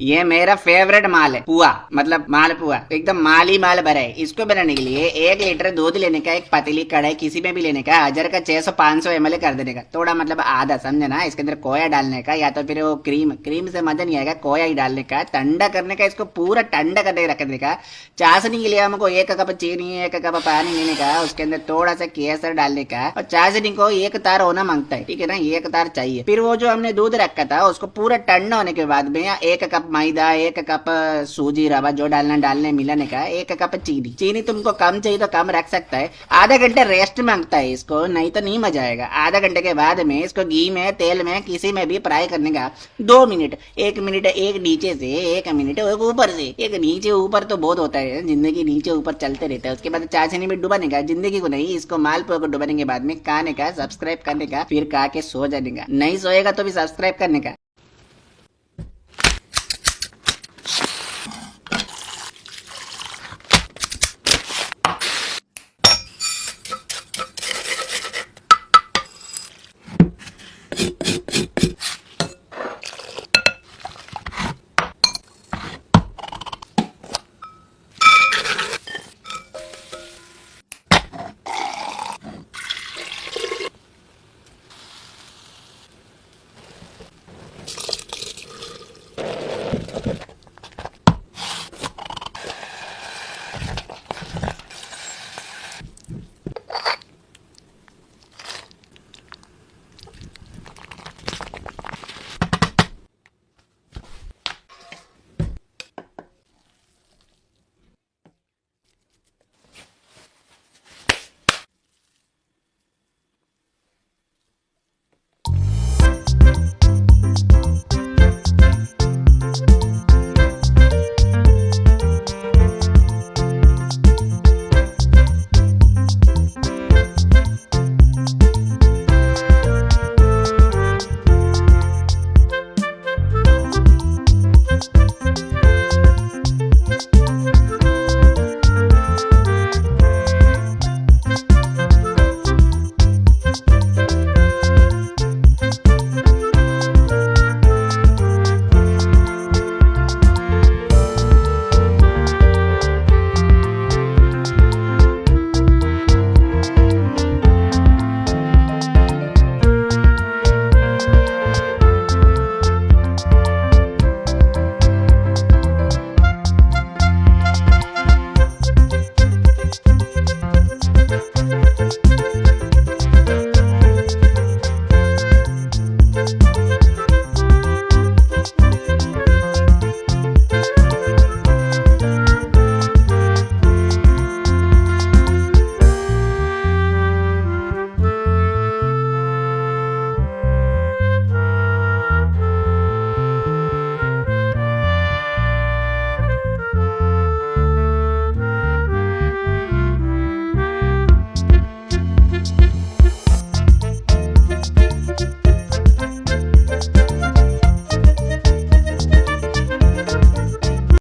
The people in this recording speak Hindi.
ये मेरा फेवरेट माल है, पुआ मतलब माल पुआ, एकदम माल ही माल भरा है। इसको बनाने के लिए 1 लीटर दूध लेने का, एक पतीली कढ़ाई किसी में भी लेने का, अजर का 600-500 ml कर देने का, थोड़ा मतलब आधा, समझे ना। इसके अंदर खोया डालने का, या तो फिर वो क्रीम से मजा नहीं आएगा, खोया ही डालने का, ठंडा करने का, इसको पूरा ठंडा करके रख देने का। चाशनी के लिए हमको 1 कप चीनी, 1 कप पानी लेने का, उसके अंदर थोड़ा सा केसर डालने का, और चाशनी को 1 तार होना मांगता है, ठीक है ना, 1 तार चाहिए। फिर वो जो हमने दूध रखा था उसको पूरा ठंडा होने के बाद में 1 कप मैदा, 1 कप सूजी रवा जो डालने मिलाने का, 1 कप चीनी तुमको कम चाहिए तो कम रख सकता है। आधा घंटे रेस्ट मांगता है इसको, नहीं तो नहीं मजा आएगा। आधा घंटे के बाद में इसको घी में, तेल में, किसी में भी फ्राई करने का। 2 मिनट, 1 मिनट, एक नीचे से, 1 मिनट एक ऊपर से। एक नीचे ऊपर तो बहुत होता है, जिंदगी नीचे ऊपर चलते रहता है। उसके बाद चाशनी में डुबाने का, जिंदगी को नहीं, इसको मालपुआ को डुबाने के बाद में खाने का, सब्सक्राइब करने का, फिर खा के सो जाने का। नहीं सोएगा तो भी सब्सक्राइब करने का।